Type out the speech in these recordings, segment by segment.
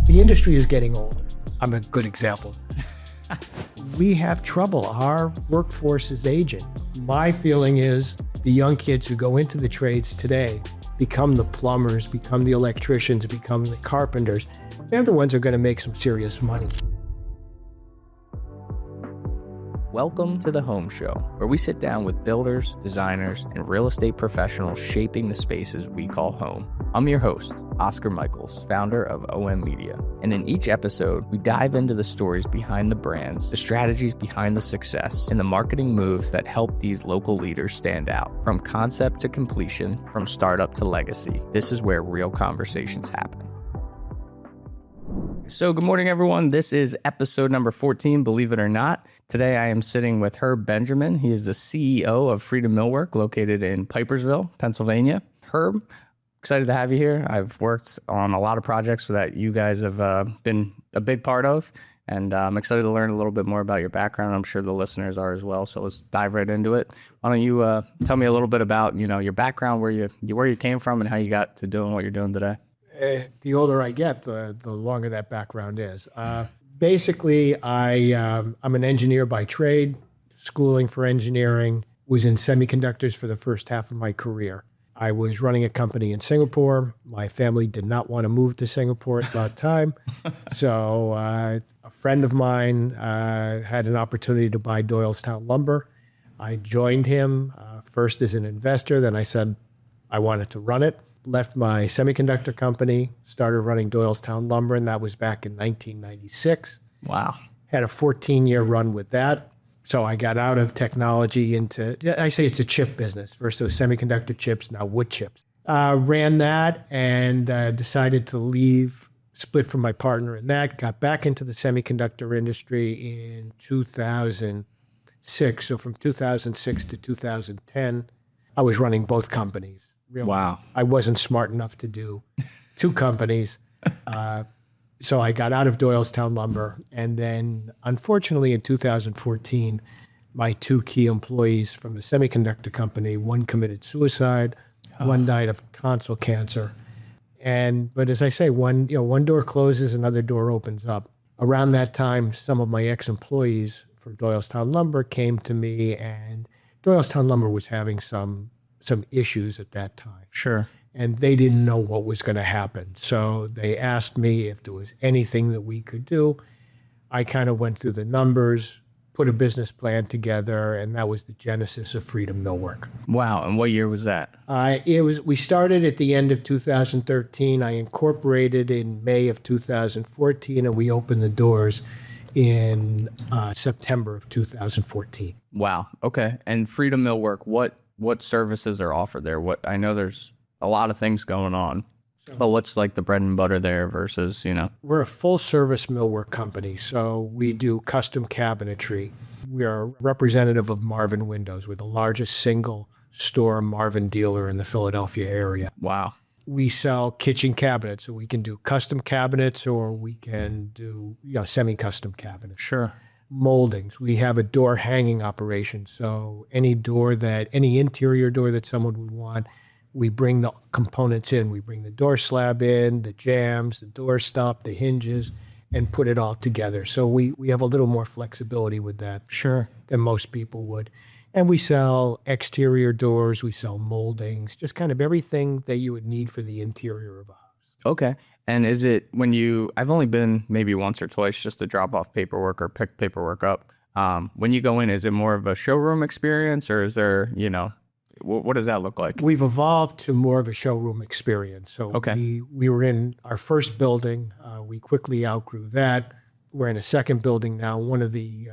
The industry is getting older. I'm a good example. We have trouble. Our workforce is aging. My feeling is the young kids who go into the trades today become the plumbers, become the electricians, become the carpenters. They're the ones who are going to make some serious money. Welcome to The Home Show, where we sit down with builders, designers, and real estate professionals shaping the spaces we call home. I'm your host, Oscar Michaels, founder of OM Media. And in each episode, we dive into the stories behind the brands, the strategies behind the success, and the marketing moves that help these local leaders stand out. From concept to completion, from startup to legacy, this is where real conversations happen. So good morning, everyone. This is episode number 14, believe it or not. Today, I am sitting with Herb Benjamin. He is the CEO of Freedom Millwork, located in Pipersville, Pennsylvania. Herb, excited to have you here. I've worked on a lot of projects that you guys have been a big part of, and I'm excited to learn a little bit more about your background. I'm sure the listeners are as well, so let's dive right into it. Why don't you tell me a little bit about your background, where you came from, and how you got to doing what you're doing today? The older I get, the longer that background is. Basically, I'm an engineer by trade, schooling for engineering, was in semiconductors for the first half of my career. I was running a company in Singapore. My family did not want to move to Singapore at that time. So a friend of mine had an opportunity to buy Doylestown Lumber. I joined him first as an investor. Then I said I wanted to run it. Left my semiconductor company, started running Doylestown Lumber, and that was back in 1996. Wow. Had a 14-year run with that. So I got out of technology into, I say it's a chip business. First it was semiconductor chips, now wood chips. Ran that and decided to leave, split from my partner in that, got back into the semiconductor industry in 2006. So from 2006 to 2010, I was running both companies. Wow. I wasn't smart enough to do two companies. So I got out of Doylestown Lumber. And then, unfortunately, in 2014, my two key employees from the semiconductor company, one committed suicide, one died of tonsil cancer. But as I say, one door closes, another door opens up. Around that time, some of my ex-employees from Doylestown Lumber came to me, and Doylestown Lumber was having some issues at that time. Sure. And they didn't know what was going to happen. So they asked me if there was anything that we could do. I kind of went through the numbers, put a business plan together, and that was the genesis of Freedom Millwork. Wow. And what year was that? We started at the end of 2013. I incorporated in May of 2014, and we opened the doors in September of 2014. Wow. Okay. And Freedom Millwork, what services are offered there? I know there's a lot of things going on, but what's like the bread and butter there versus, We're a full service millwork company. So we do custom cabinetry. We are a representative of Marvin Windows. We're the largest single store Marvin dealer in the Philadelphia area. Wow. We sell kitchen cabinets. So we can do custom cabinets or we can do semi-custom cabinets. Sure. Moldings. We have a door hanging operation. So any interior door that someone would want, we bring the components in. We bring the door slab in, the jambs, the door stop, the hinges, and put it all together. So we have a little more flexibility with that. Sure. Than most people would. And we sell exterior doors. We sell moldings, just kind of everything that you would need for the interior of a house. Okay. And is it I've only been maybe once or twice just to drop off paperwork or pick paperwork up. When you go in, is it more of a showroom experience or is there, what does that look like? We've evolved to more of a showroom experience. So okay. we were in our first building. We quickly outgrew that. We're in a second building now. One of the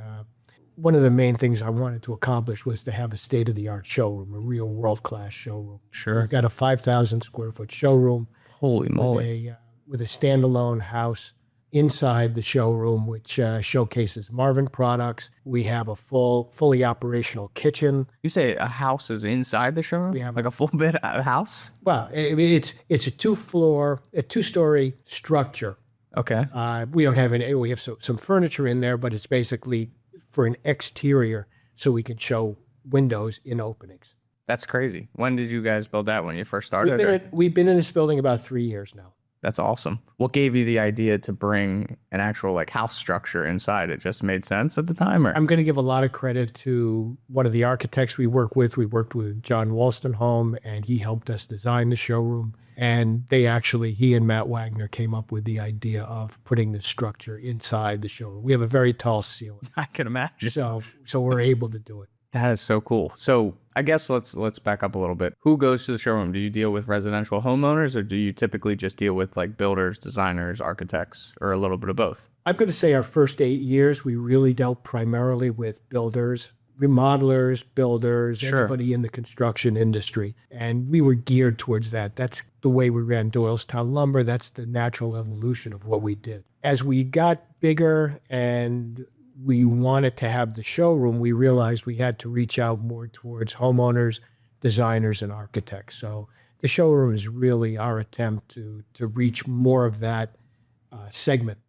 main things I wanted to accomplish was to have a state-of-the-art showroom, a real world-class showroom. Sure. We've got a 5,000 square foot showroom. Holy moly. With a standalone house inside the showroom, which showcases Marvin products. We have a fully operational kitchen. You say a house is inside the showroom? We have like a full bit house? Well, it's a two-story structure. Okay. We don't have any. We have some furniture in there, but it's basically for an exterior, so we can show windows in openings. That's crazy. When did you guys build that? When you first started? We've been in this building about 3 years now. That's awesome. What gave you the idea to bring an actual like house structure inside? It just made sense at the time, or? I'm going to give a lot of credit to one of the architects we work with. We worked with John Wolstenholme, and he helped us design the showroom. And he and Matt Wagner came up with the idea of putting the structure inside the showroom. We have a very tall ceiling, I can imagine. so we're able to do it. That is so cool. So I guess let's back up a little bit. Who goes to the showroom? Do you deal with residential homeowners, or do you typically just deal with like builders, designers, architects, or a little bit of both? I'm going to say our first 8 years, we really dealt primarily with builders, remodelers, builders, Sure. everybody in the construction industry. And we were geared towards that. That's the way we ran Doylestown Lumber. That's the natural evolution of what we did. As we got bigger and we wanted to have the showroom, we realized we had to reach out more towards homeowners, designers, and architects. So the showroom is really our attempt to reach more of that segment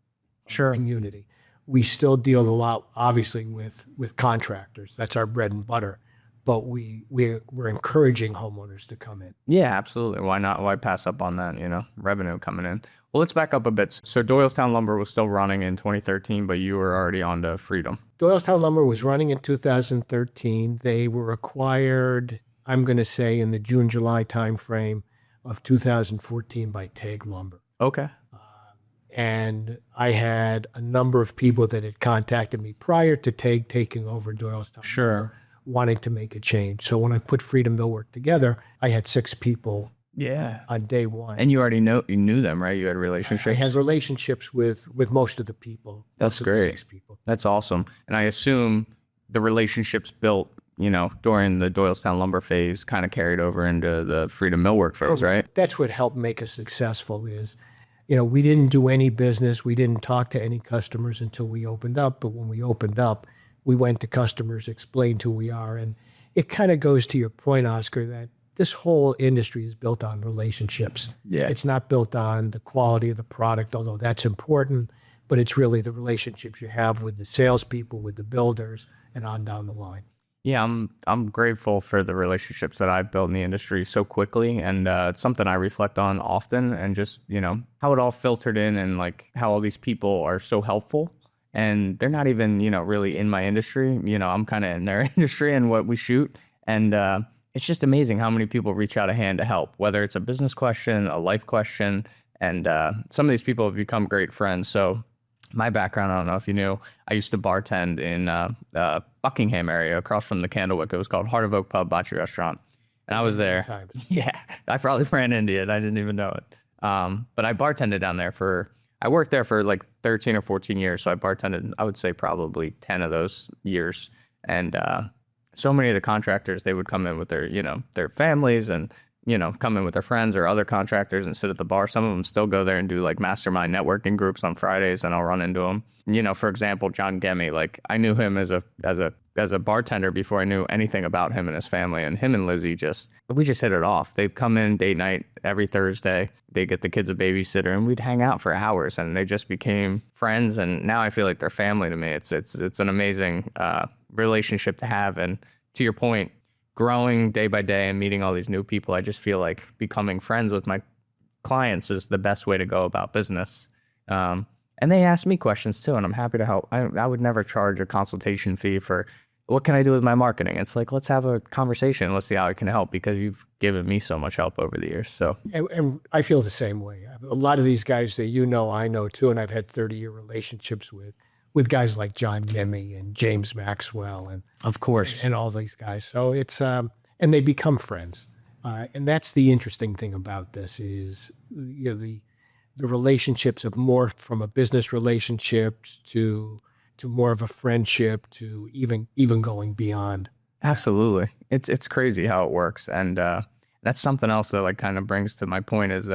Sure. community. We still deal a lot, obviously, with contractors. That's our bread and butter. But we're encouraging homeowners to come in. Yeah, absolutely. Why not? Why pass up on that, revenue coming in? Well, let's back up a bit. So Doylestown Lumber was still running in 2013, but you were already on to Freedom. Doylestown Lumber was running in 2013. They were acquired, I'm going to say, in the June-July timeframe of 2014 by TAG Lumber. Okay. And I had a number of people that had contacted me prior to TAG taking over Doylestown. Sure. Wanting to make a change. So when I put Freedom Millwork together, I had 6 people Yeah. on day one. And you already knew them, right? You had relationships. I had relationships with most of the people. That's most of the great. 6 people. That's awesome. And I assume the relationships built, during the Doylestown Lumber phase kind of carried over into the Freedom Millwork phase, right? That's what helped make us successful is, we didn't do any business. We didn't talk to any customers until we opened up. But when we opened up, we went to customers, explained who we are. And it kind of goes to your point, Oscar, that this whole industry is built on relationships. Yeah. It's not built on the quality of the product, although that's important, but it's really the relationships you have with the salespeople, with the builders, and on down the line. Yeah, I'm grateful for the relationships that I've built in the industry so quickly, and it's something I reflect on often, and just how it all filtered in, and like how all these people are so helpful, and they're not even really in my industry. I'm kind of in their industry and what we shoot, and it's just amazing how many people reach out a hand to help, whether it's a business question, a life question, and some of these people have become great friends. So my background, I don't know if you knew, I used to bartend in Buckingham area across from the Candlewick. It was called Heart of Oak Pub Bocce Restaurant. And I was there. Times. Yeah, I probably ran into it. I didn't even know it. But I bartended down there I worked there for like 13 or 14 years. So I bartended, I would say probably 10 of those years. And so many of the contractors, they would come in with their families and, come in with their friends or other contractors and sit at the bar. Some of them still go there and do like mastermind networking groups on Fridays, and I'll run into them. For example, John Gemme, like I knew him as a bartender before I knew anything about him and his family. And him and Lizzie we just hit it off. They'd come in date night every Thursday. They get the kids a babysitter, and we'd hang out for hours, and they just became friends. And now I feel like they're family to me. It's an amazing relationship to have. And to your point, growing day by day and meeting all these new people, I just feel like becoming friends with my clients is the best way to go about business. And they ask me questions too, and I'm happy to help. I would never charge a consultation fee for what can I do with my marketing. It's like, let's have a conversation. Let's see how I can help, because you've given me so much help over the years. So, And I feel the same way. A lot of these guys that I know too, and I've had 30-year relationships with guys like John Gemme and James Maxwell and of course, and all these guys. So it's and they become friends, and that's the interesting thing about this is the relationships have morphed from a business relationship to more of a friendship to even going beyond. absolutely. It's crazy how it works, and that's something else that like kind of brings to my point is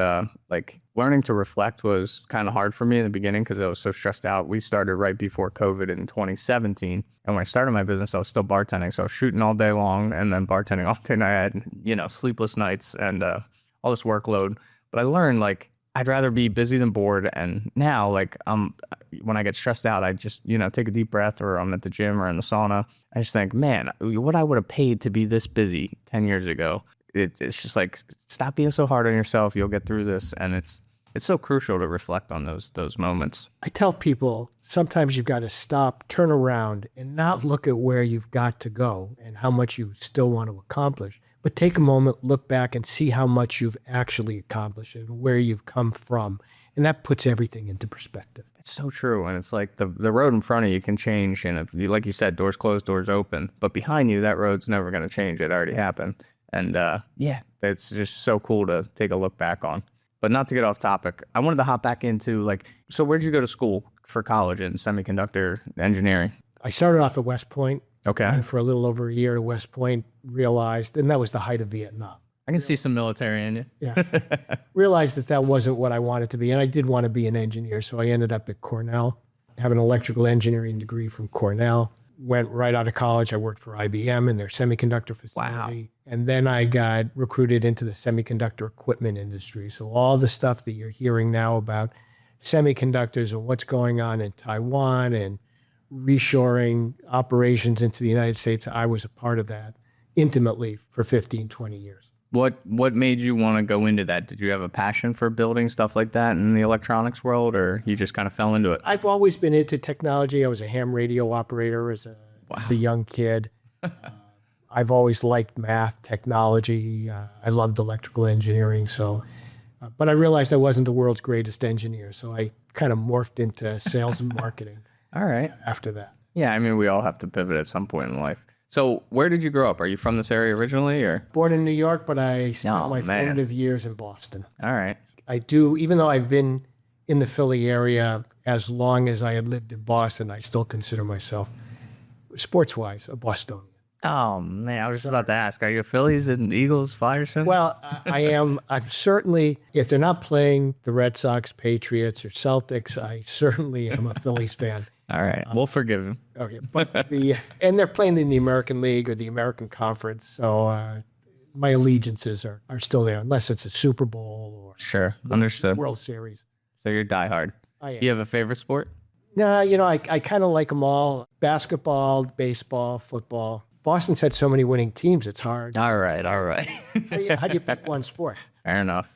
like learning to reflect was kind of hard for me in the beginning because I was so stressed out. We started right before COVID in 2017. And when I started my business, I was still bartending. So I was shooting all day long and then bartending all day. And I had, sleepless nights and all this workload. But I learned like I'd rather be busy than bored. And now like when I get stressed out, I just, take a deep breath, or I'm at the gym or in the sauna. I just think, man, what I would have paid to be this busy 10 years ago. It's just like, stop being so hard on yourself. You'll get through this. And it's It's so crucial to reflect on those moments. I tell people sometimes you've got to stop, turn around, and not look at where you've got to go and how much you still want to accomplish, but take a moment, look back, and see how much you've actually accomplished and where you've come from. And that puts everything into perspective. It's so true. And it's like the road in front of you can change. And if you, like you said, doors closed, doors open. But behind you, that road's never going to change. It already happened. And yeah, it's just so cool to take a look back on. But not to get off topic, I wanted to hop back into so where'd you go to school for college in semiconductor engineering? I started off at West Point. Okay. And for a little over a year at West Point, realized, and that was the height of Vietnam. I can see some military in you. Yeah. Realized that wasn't what I wanted to be. And I did want to be an engineer. So I ended up at Cornell, have an electrical engineering degree from Cornell. Went right out of college. I worked for IBM in their semiconductor facility. Wow. And then I got recruited into the semiconductor equipment industry. So all the stuff that you're hearing now about semiconductors and what's going on in Taiwan and reshoring operations into the United States, I was a part of that intimately for 15, 20 years. What made you want to go into that? Did you have a passion for building stuff like that in the electronics world, or you just kind of fell into it? I've always been into technology. I was a ham radio operator as a young kid. I've always liked math, technology. I loved electrical engineering. So, but I realized I wasn't the world's greatest engineer. So I kind of morphed into sales and marketing. All right. After that. Yeah, I mean, we all have to pivot at some point in life. So where did you grow up? Are you from this area originally, or? Born in New York, but I spent my formative years in Boston. All right. I do, even though I've been in the Philly area as long as I had lived in Boston, I still consider myself, sports-wise, a Bostonian. Oh, man, I was just about to ask, are you a Phillies and Eagles, Flyers fan? Well, I am. I'm certainly, if they're not playing the Red Sox, Patriots, or Celtics, I certainly am a Phillies fan. All right, we'll forgive him. Okay, but and they're playing in the American League or the American Conference, so my allegiances are still there, unless it's a Super Bowl or sure, understood. World Series. So you're diehard. I am. Do you have a favorite sport? No, I kind of like them all: basketball, baseball, football. Boston's had so many winning teams; it's hard. All right. How do you pick one sport? Fair enough.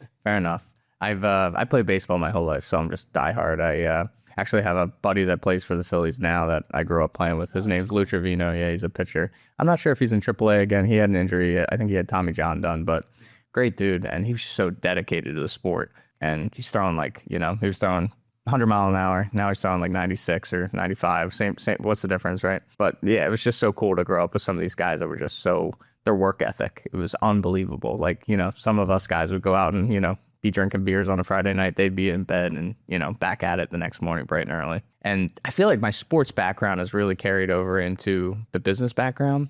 I played baseball my whole life, so I'm just diehard. I actually have a buddy that plays for the Phillies now that I grew up playing with. His name's Lou Trevino. Yeah, he's a pitcher. I'm not sure if he's in AAA again. He had an injury. I think he had Tommy John done, but great dude. And he was just so dedicated to the sport. And he's throwing he was throwing 100 mile an hour. Now he's throwing 96 or 95. Same. What's the difference, right? But yeah, it was just so cool to grow up with some of these guys that were just their work ethic. It was unbelievable. Some of us guys would go out and, be drinking beers on a Friday night. They'd be in bed and, back at it the next morning bright and early. And I feel like my sports background has really carried over into the business background.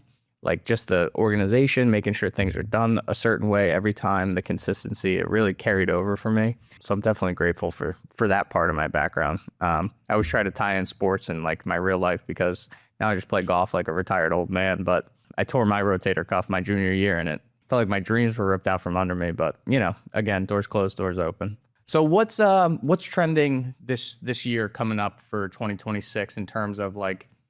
Just the organization, making sure things are done a certain way every time, the consistency, it really carried over for me. So I'm definitely grateful for that part of my background. I always try to tie in sports and my real life, because now I just play golf like a retired old man, but I tore my rotator cuff my junior year, and it felt like my dreams were ripped out from under me. But, again, doors closed, doors open. So what's trending this year coming up for 2026 in terms of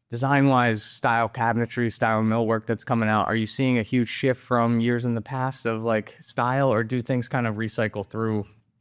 design-wise, style cabinetry, style millwork that's coming out? Are you seeing a huge shift from years in the past of style, or do things kind of recycle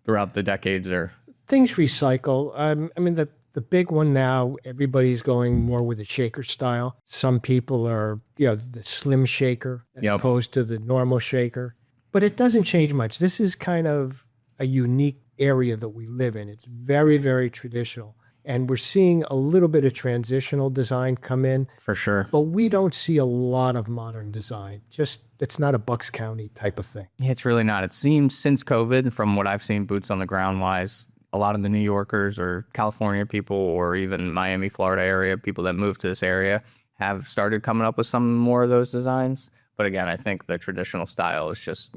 throughout the decades? Or things recycle? I mean, the big one now, everybody's going more with the shaker style. Some people are, the slim shaker as opposed to the normal shaker. But it doesn't change much. This is kind of a unique area that we live in. It's very, very traditional. And we're seeing a little bit of transitional design come in. For sure. But we don't see a lot of modern design. It's not a Bucks County type of thing. Yeah, it's really not. It seems since COVID, from what I've seen boots on the ground wise, a lot of the New Yorkers or California people or even Miami, Florida area, people that moved to this area have started coming up with some more of those designs. But again, I think the traditional style is just,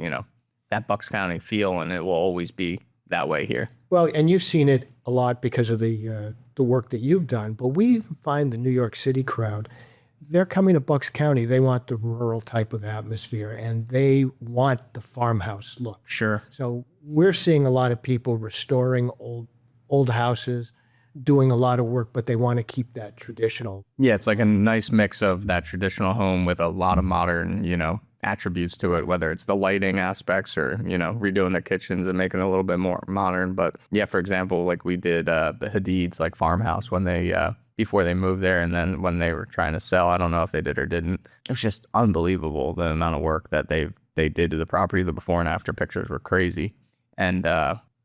that Bucks County feel, and it will always be that way here. Well, and you've seen it a lot because of the work that you've done. But we find the New York City crowd, they're coming to Bucks County. They want the rural type of atmosphere, and they want the farmhouse look. Sure. So we're seeing a lot of people restoring old houses, doing a lot of work, but they want to keep that traditional. Yeah, it's like a nice mix of that traditional home with a lot of modern, attributes to it, whether it's the lighting aspects or, you know, redoing the kitchens and making it a little bit more modern. But yeah, for example, like we did the Hadid's like farmhouse when they before they moved there, and then when they were trying to sell, I don't know if they did or didn't. It was just unbelievable the amount of work that they did to the property. The before and after pictures were crazy, and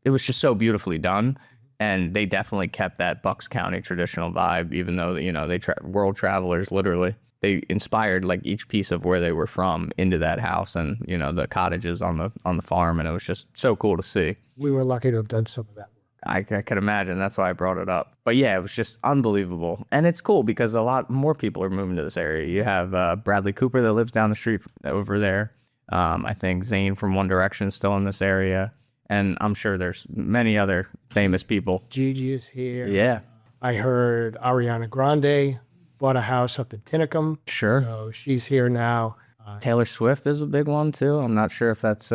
it was just so beautifully done. And they definitely kept that Bucks County traditional vibe, even though, you know, world travelers, literally. They inspired like each piece of where they were from into that house, and, you know, the cottages on the farm. And it was just so cool to see. We were lucky to have done some of that. I could imagine. That's why I brought it up. But yeah, it was just unbelievable. And it's cool because a lot more people are moving to this area. You have Bradley Cooper that lives down the street over there. I think Zayn from One Direction is still in this area. And I'm sure there's many other famous people. Gigi is here. Yeah. I heard Ariana Grande bought a house up in Tinicum. Sure. So she's here now. Taylor Swift is a big one too. I'm not sure if that's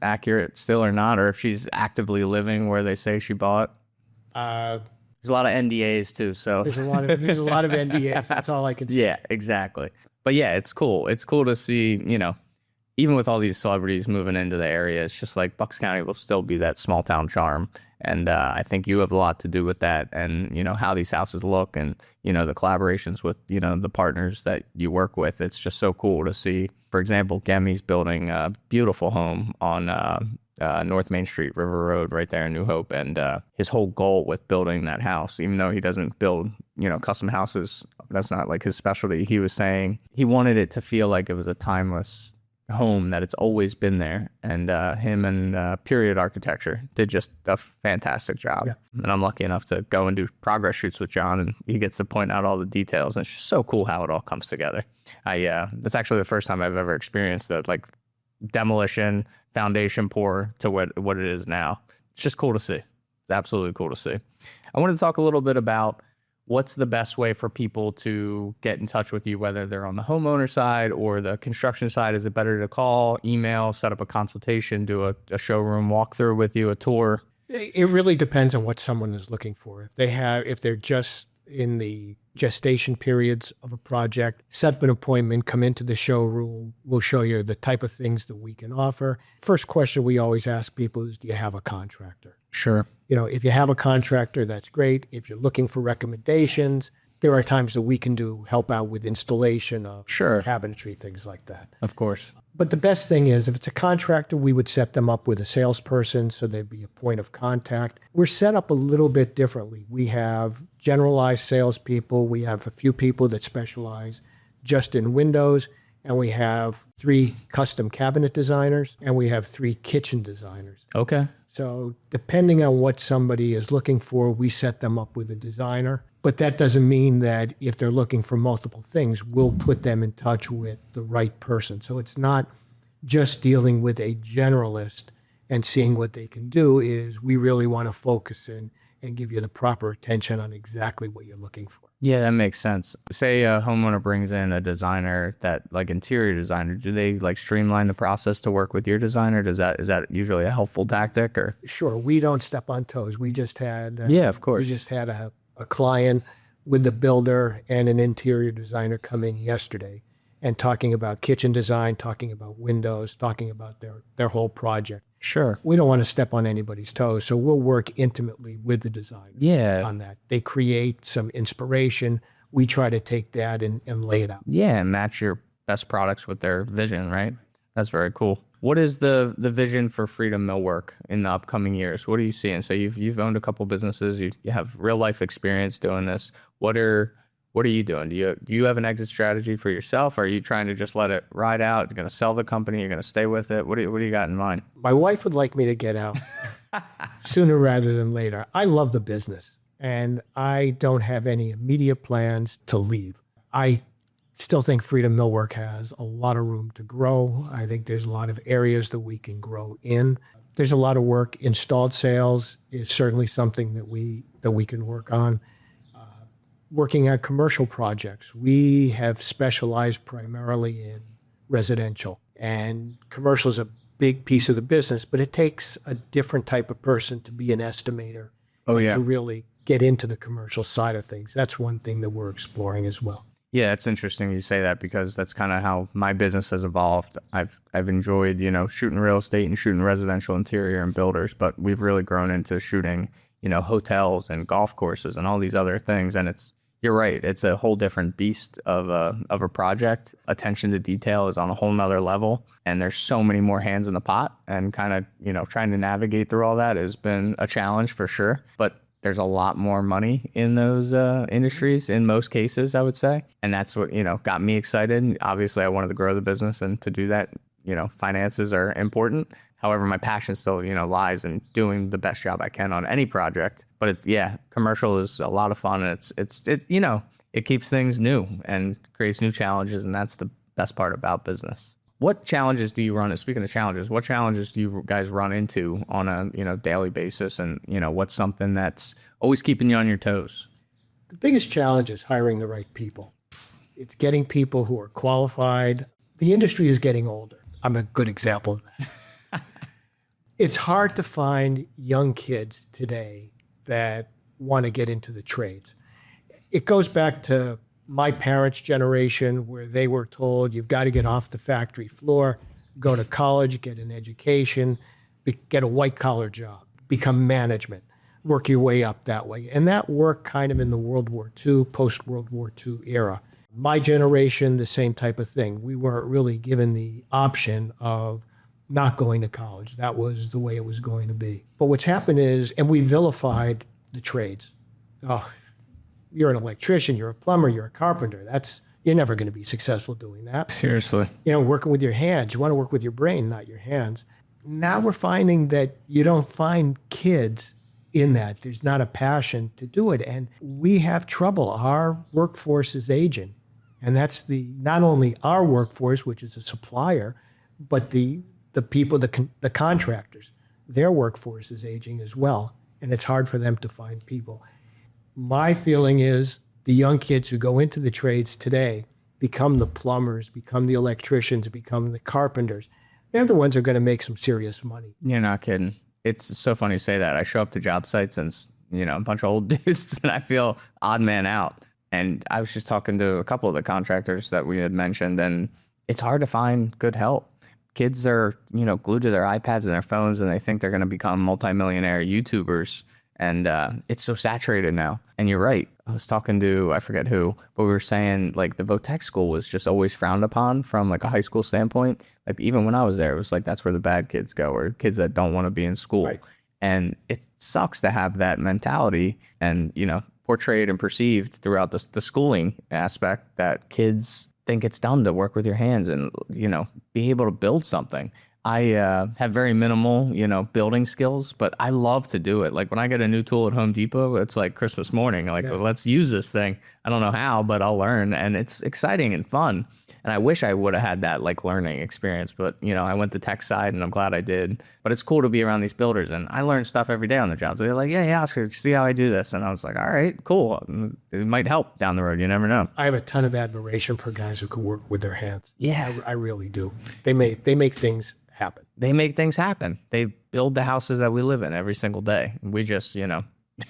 accurate still or not, or if she's actively living where they say she bought. There's a lot of NDAs too, so there's a lot of NDAs. That's all I can say. Yeah, exactly. But yeah, it's cool. It's cool to see, you know, even with all these celebrities moving into the area, it's just like Bucks County will still be that small town charm. And I think you have a lot to do with that, and, you know, how these houses look, and, you know, the collaborations with, you know, the partners that you work with. It's just so cool to see. For example, Gemi's building a beautiful home on North Main Street, River Road, right there in New Hope. And his whole goal with building that house, even though he doesn't build, you know, custom houses, that's not like his specialty. He was saying he wanted it to feel like it was a timeless home, that it's always been there. And him and Period Architecture did just a fantastic job. Yeah. And I'm lucky enough to go and do progress shoots with John, and he gets to point out all the details. And it's just so cool how it all comes together. That's actually the first time I've ever experienced the like demolition, foundation pour to what it is now. It's just cool to see. It's absolutely cool to see. I wanted to talk a little bit about what's the best way for people to get in touch with you, whether they're on the homeowner side or the construction side. Is it better to call, email, set up a consultation, do a showroom walkthrough with you, a tour? It really depends on what someone is looking for. If they're just in the gestation periods of a project, set up an appointment, come into the showroom. We'll show you the type of things that we can offer. First question we always ask people is, do you have a contractor? Sure. You know, if you have a contractor, that's great. If you're looking for recommendations, there are times that we can help out with installation of cabinetry, things like that. Of course. But the best thing is, if it's a contractor, we would set them up with a salesperson, so there'd be a point of contact. We're set up a little bit differently. We have generalized salespeople. We have a few people that specialize just in windows, and we have 3 custom cabinet designers, and we have 3 kitchen designers. Okay. So depending on what somebody is looking for, we set them up with a designer. But that doesn't mean that if they're looking for multiple things, we'll put them in touch with the right person. So it's not just dealing with a generalist and seeing what they can do. Is we really want to focus in and give you the proper attention on exactly what you're looking for. Yeah, that makes sense. Say a homeowner brings in a designer, that like interior designer, do they like streamline the process to work with your designer? Is that usually a helpful tactic? Or Sure, we don't step on toes. We just had of course. We just had a client with the builder and an interior designer come in yesterday and talking about kitchen design, talking about windows, talking about their whole project. Sure. We don't want to step on anybody's toes, so we'll work intimately with the designer on that. They create some inspiration. We try to take that and lay it out. Yeah, and match your best products with their vision, right? That's very cool. What is the vision for Freedom Millwork in the upcoming years? What are you seeing? So you've owned a couple businesses. You have real life experience doing this. What are you doing? Do you have an exit strategy for yourself? Or are you trying to just let it ride out? You're going to sell the company? You're going to stay with it? What do you got in mind? My wife would like me to get out sooner rather than later. I love the business, and I don't have any immediate plans to leave. I still think Freedom Millwork has a lot of room to grow. I think there's a lot of areas that we can grow in. There's a lot of work. Installed sales is certainly something that we can work on. Working on commercial projects, we have specialized primarily in residential, and commercial is a big piece of the business, but it takes a different type of person to be an estimator. To really get into the commercial side of things. That's one thing that we're exploring as well. Yeah, it's interesting you say that because that's kind of how my business has evolved. I've enjoyed, shooting real estate and shooting residential interior and builders, but we've really grown into shooting, hotels and golf courses and all these other things. And you're right, it's a whole different beast of a project. Attention to detail is on a whole nother level, and there's so many more hands in the pot. And kind of, trying to navigate through all that has been a challenge for sure. But there's a lot more money in those industries in most cases, I would say. And that's what, got me excited. Obviously, I wanted to grow the business, and to do that, finances are important. However, my passion still, lies in doing the best job I can on any project. But commercial is a lot of fun. And it keeps things new and creates new challenges. And that's the best part about business. What challenges do you run? Speaking of challenges, what challenges do you guys run into on a daily basis? And what's something that's always keeping you on your toes? The biggest challenge is hiring the right people. It's getting people who are qualified. The industry is getting older. I'm a good example of that. It's hard to find young kids today that want to get into the trades. It goes back to my parents' generation, where they were told you've got to get off the factory floor, go to college, get an education, get a white-collar job, become management, work your way up that way. And that worked kind of in the World War II, post-World War II era. My generation, the same type of thing. We weren't really given the option of not going to college. That was the way it was going to be. But what's happened is, and we vilified the trades. Oh, you're an electrician, you're a plumber, you're a carpenter. You're never going to be successful doing that. Seriously. Working with your hands. You want to work with your brain, not your hands. Now we're finding that you don't find kids in that. There's not a passion to do it. And we have trouble. Our workforce is aging. And that's not only our workforce, which is a supplier, but the people, the contractors, their workforce is aging as well. And it's hard for them to find people. My feeling is the young kids who go into the trades today become the plumbers, become the electricians, become the carpenters. They're the ones who are going to make some serious money. You're not kidding. It's so funny you say that. I show up to job sites and, a bunch of old dudes, and I feel odd man out. And I was just talking to a couple of the contractors that we had mentioned, and it's hard to find good help. Kids are, glued to their iPads and their phones, and they think they're going to become multimillionaire YouTubers. And it's so saturated now. And you're right. I was talking to, I forget who, but we were saying like the Votech school was just always frowned upon from like a high school standpoint. Like even when I was there, it was like that's where the bad kids go, or kids that don't want to be in school. Right. And it sucks to have that mentality and, portrayed and perceived throughout the schooling aspect that kids think it's dumb to work with your hands and, be able to build something. I have very minimal, building skills, but I love to do it. Like when I get a new tool at Home Depot, it's like Christmas morning. Like, Let's use this thing. I don't know how, but I'll learn. And it's exciting and fun. And I wish I would have had that like learning experience, but I went the tech side and I'm glad I did. But it's cool to be around these builders, and I learn stuff every day on the job. So they're like, yeah, Oscar, see how I do this? And I was like, all right, cool. It might help down the road. You never know. I have a ton of admiration for guys who can work with their hands. Yeah, I really do. They make things happen. They make things happen. They build the houses that we live in every single day. We just,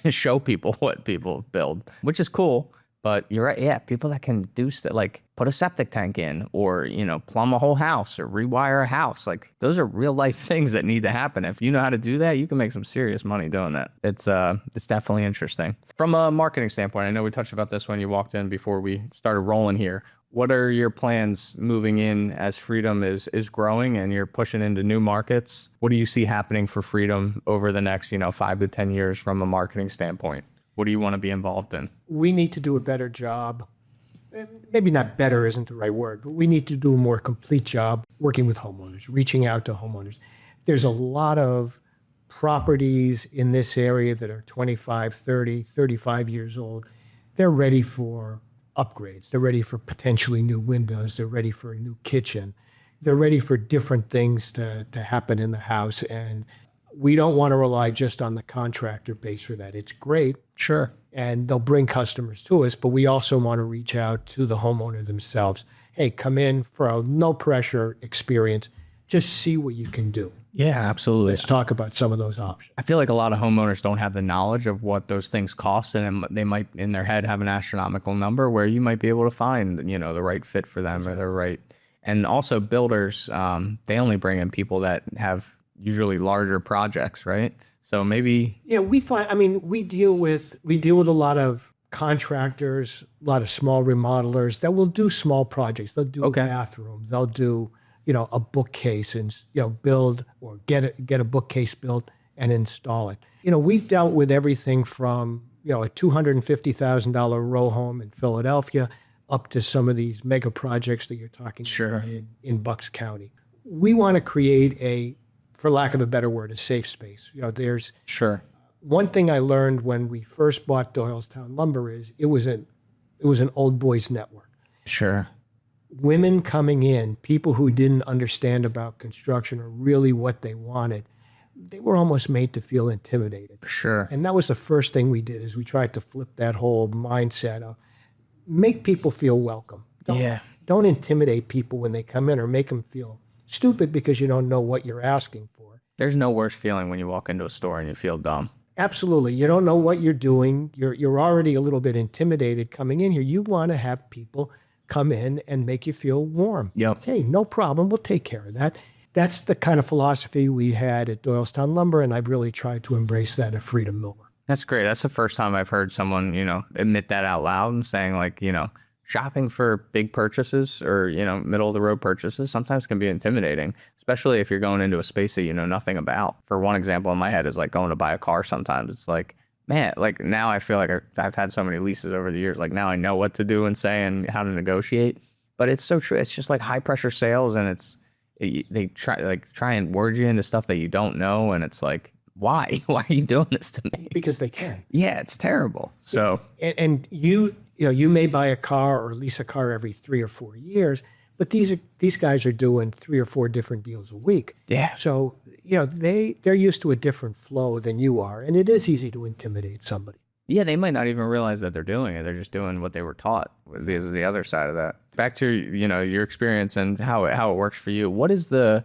show people what people build, which is cool. But you're right. Yeah, people that can do stuff like put a septic tank in, or, plumb a whole house, or rewire a house. Like those are real life things that need to happen. If you know how to do that, you can make some serious money doing that. It's definitely interesting. From a marketing standpoint, I know we touched about this when you walked in before we started rolling here. What are your plans moving in as Freedom is growing and you're pushing into new markets? What do you see happening for Freedom over the next, 5 to 10 years from a marketing standpoint? What do you want to be involved in? We need to do a better job. Maybe not better isn't the right word, but we need to do a more complete job working with homeowners, reaching out to homeowners. There's a lot of properties in this area that are 25, 30, 35 years old. They're ready for upgrades. They're ready for potentially new windows. They're ready for a new kitchen. They're ready for different things to happen in the house. And we don't want to rely just on the contractor base for that. It's great. Sure. And they'll bring customers to us, but we also want to reach out to the homeowner themselves. Hey, come in for a no pressure experience. Just see what you can do. Yeah, absolutely. Let's talk about some of those options. I feel like a lot of homeowners don't have the knowledge of what those things cost, and they might in their head have an astronomical number where you might be able to find, the right fit for them or the right. And also builders, they only bring in people that have usually larger projects, right? So maybe, Yeah, we deal with a lot of contractors, a lot of small remodelers that will do small projects. They'll do a bathroom, they'll do, a bookcase and, build or get a bookcase built and install it. We've dealt with everything from, a $250,000 row home in Philadelphia up to some of these mega projects that you're talking about in Bucks County. We want to create for lack of a better word, a safe space. There's one thing I learned when we first bought Doylestown Lumber is it was an old boys network. Sure. Women coming in, people who didn't understand about construction or really what they wanted, they were almost made to feel intimidated. Sure. And that was the first thing we did is we tried to flip that whole mindset of make people feel welcome. Don't intimidate people when they come in or make them feel stupid because you don't know what you're asking for. There's no worse feeling when you walk into a store and you feel dumb. Absolutely. You don't know what you're doing. You're already a little bit intimidated coming in here. You want to have people come in and make you feel warm. Yep. Hey, no problem. We'll take care of that. That's the kind of philosophy we had at Doylestown Lumber, and I've really tried to embrace that at Freedom Millwork. That's great. That's the first time I've heard someone, admit that out loud and saying like, shopping for big purchases or, middle of the road purchases sometimes can be intimidating, especially if you're going into a space that you know nothing about. For one example in my head is like going to buy a car sometimes. It's like, man, like now I feel like I've had so many leases over the years. Like now I know what to do and say and how to negotiate. But it's so true. It's just like high pressure sales, and they try and word you into stuff that you don't know, and it's like, why? Why are you doing this to me? Because they can. Yeah, it's terrible. So and you may buy a car or lease a car every 3 or 4 years, but these guys are doing 3 or 4 different deals a week. Yeah. So they're used to a different flow than you are, and it is easy to intimidate somebody. Yeah, they might not even realize that they're doing it. They're just doing what they were taught. The other side of that. Back to your experience and how it works for you. What is the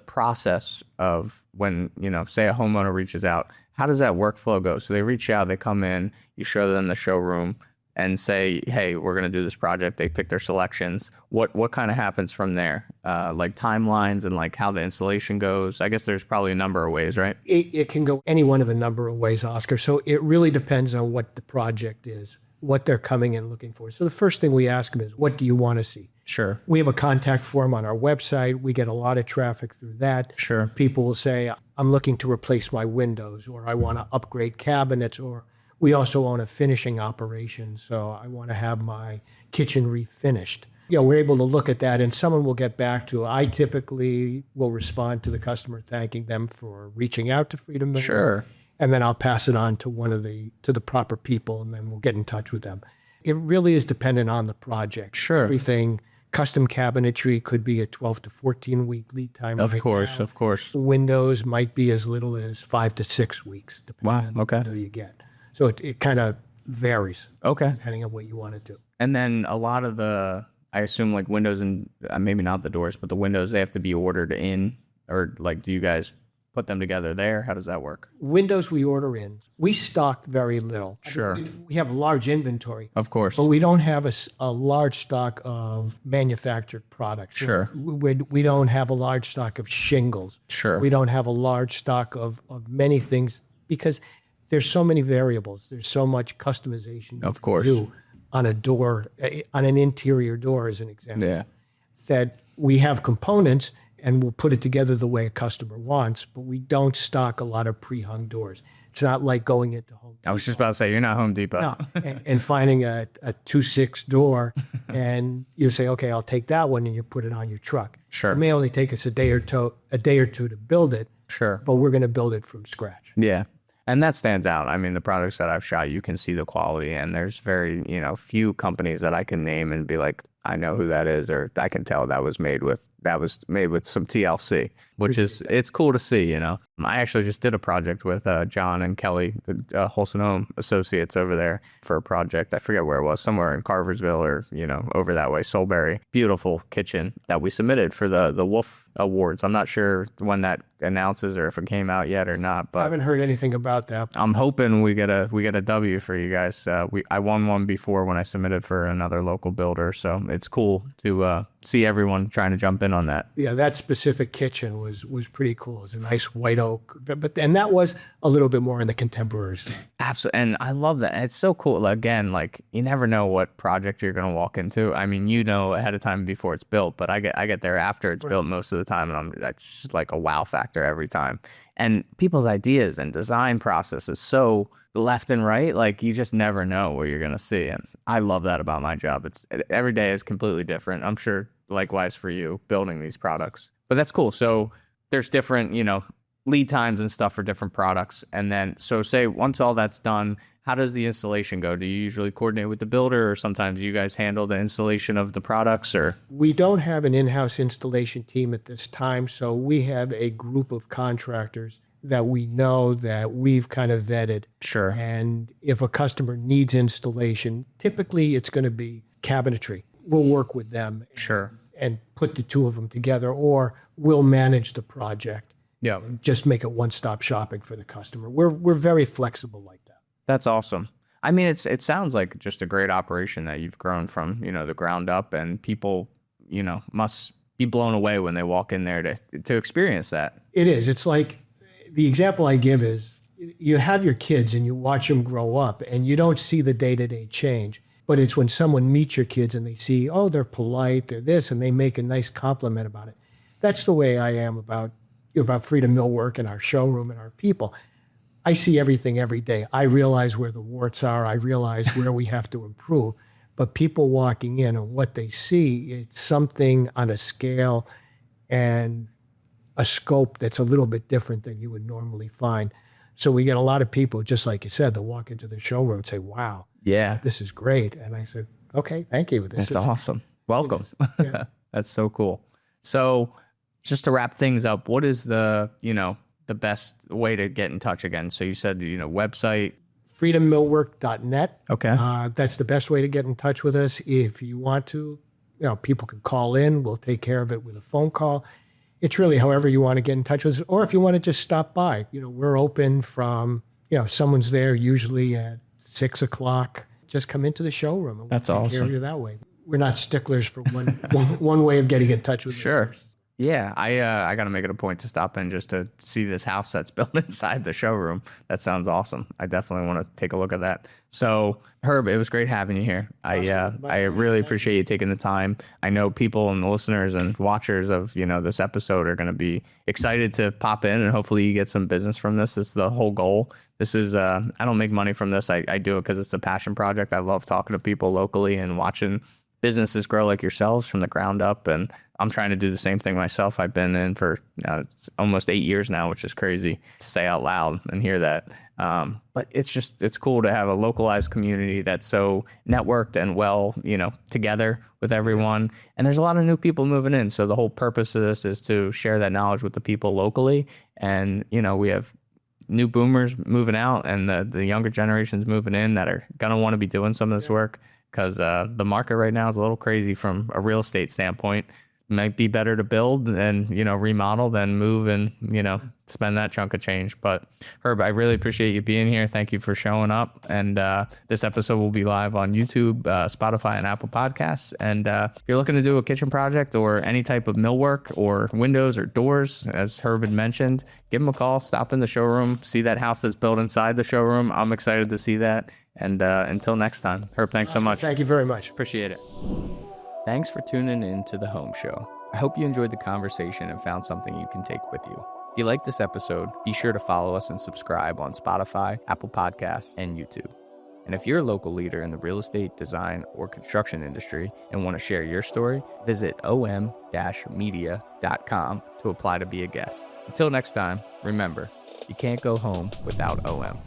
process of when say a homeowner reaches out? How does that workflow go? So they reach out, they come in, you show them the showroom, and say, hey, we're going to do this project. They pick their selections. What kind of happens from there? Like timelines and like how the installation goes? I guess there's probably a number of ways, right? It can go any one of a number of ways, Oscar. So it really depends on what the project is, what they're coming in looking for. So the first thing we ask them is, what do you want to see? Sure. We have a contact form on our website. We get a lot of traffic through that. Sure. People will say, I'm looking to replace my windows, or I want to upgrade cabinets, or we also own a finishing operation, so I want to have my kitchen refinished. We're able to look at that, and someone will get back to. I typically will respond to the customer thanking them for reaching out to Freedom Millwork. Sure. And then I'll pass it on to to the proper people, and then we'll get in touch with them. It really is dependent on the project. Sure. Everything, custom cabinetry could be a 12 to 14 week lead time. Of course. Windows might be as little as 5 to 6 weeks, depending on the window you get. So it kind of varies. Okay. Depending on what you want to do. And then a lot of I assume like windows and maybe not the doors, but the windows, they have to be ordered in, or like, do you guys put them together there? How does that work? Windows we order in. We stock very little. Sure. We have a large inventory. Of course. But we don't have a large stock of manufactured products. Sure. We don't have a large stock of shingles. Sure. We don't have a large stock of many things because there's so many variables. There's so much customization. Of course. Do on a door, on an interior door, as an example. Yeah. That we have components and we'll put it together the way a customer wants, but we don't stock a lot of pre-hung doors. It's not like going into Home Depot. I was just about to say, you're not Home Depot. No, and finding a 2.6 door, and you say, okay, I'll take that one, and you put it on your truck. Sure. It may only take us a day or two to build it. Sure. But we're going to build it from scratch. Yeah. And that stands out. I mean, the products that I've shot, you can see the quality, and there's very, few companies that I can name and be like, I know who that is, or I can tell that was made with some TLC, which is, it's cool to see, I actually just did a project with John and Kelly, the Holson Home Associates over there for a project. I forget where it was, somewhere in Carversville or, over that way, Solebury. Beautiful kitchen that we submitted for the Wolf Awards. I'm not sure when that announces or if it came out yet or not, I but haven't heard anything about that. I'm hoping we get a W for you guys. I won one before when I submitted for another local builder, so it's cool to see everyone trying to jump in on that. Yeah, that specific kitchen was pretty cool. It was a nice white oak, and that was a little bit more in the contemporary style. Absolutely, and I love that. It's so cool. Again, like you never know what project you're gonna walk into. I mean, ahead of time before it's built, but I get there after it's built most of the time, and that's just like a wow factor every time. And people's ideas and design process is so left and right. Like you just never know what you're gonna see, and I love that about my job. Every day is completely different. I'm sure likewise for you building these products, but that's cool. So there's different, lead times and stuff for different products. And then, so say once all that's done, how does the installation go? Do you usually coordinate with the builder, or sometimes you guys handle the installation of the products? Or we don't have an in-house installation team at this time, so we have a group of contractors that we know that we've kind of vetted. Sure. And if a customer needs installation, typically it's going to be cabinetry. We'll work with them. Sure. And put the two of them together, or we'll manage the project. Yeah. And just make it one-stop shopping for the customer. We're very flexible like that. That's awesome. I mean, it sounds like just a great operation that you've grown from, the ground up, and people, must be blown away when they walk in there to experience that. It is. It's like the example I give is you have your kids and you watch them grow up and you don't see the day-to-day change. But it's when someone meets your kids and they see, oh, they're polite, they're this, and they make a nice compliment about it. That's the way I am about Freedom Millwork and our showroom and our people. I see everything every day. I realize where the warts are. I realize where we have to improve. But people walking in and what they see, it's something on a scale and a scope that's a little bit different than you would normally find. So we get a lot of people, just like you said, that walk into the showroom and say, wow, yeah, this is great. And I said, okay, thank you. That's awesome. Welcome. Yeah. That's so cool. So just to wrap things up, what is the best way to get in touch again? So you said, website. freedommillwork.net. Okay. That's the best way to get in touch with us. If you want to, people can call in. We'll take care of it with a phone call. It's really however you want to get in touch with us, or if you want to just stop by. We're open from, someone's there usually at 6 o'clock. Just come into the showroom. And That's we'll take care awesome. of you that way. We're not sticklers for one way of getting in touch with us. Sure. Yeah, I got to make it a point to stop in just to see this house that's built inside the showroom. That sounds awesome. I definitely want to take a look at that. So, Herb, it was great having you here. I really appreciate you taking the time. I know people and the listeners and watchers of this episode are going to be excited to pop in, and hopefully you get some business from this. This is the whole goal. This is I don't make money from this. I do it because it's a passion project. I love talking to people locally and watching businesses grow like yourselves from the ground up, and I'm trying to do the same thing myself. I've been in for almost 8 years now, which is crazy to say out loud and hear that. But it's cool to have a localized community that's so networked and well, together with everyone. And there's a lot of new people moving in. So the whole purpose of this is to share that knowledge with the people locally. And, we have new boomers moving out and the younger generations moving in that are going to want to be doing some of this work. Because the market right now is a little crazy from a real estate standpoint. Might be better to build and, remodel than move and, spend that chunk of change. But Herb, I really appreciate you being here. Thank you for showing up. And this episode will be live on YouTube, Spotify, and Apple Podcasts. And if you're looking to do a kitchen project or any type of millwork or windows or doors, as Herb had mentioned, give him a call, stop in the showroom, see that house that's built inside the showroom. I'm excited to see that. And until next time, Herb, thanks so much. Thank you very much. Appreciate it. Thanks for tuning in to The Home Show. I hope you enjoyed the conversation and found something you can take with you. If you like this episode, be sure to follow us and subscribe on Spotify, Apple Podcasts, and YouTube. And if you're a local leader in the real estate, design, or construction industry and want to share your story, visit om-media.com to apply to be a guest. Until next time, remember, you can't go home without OM.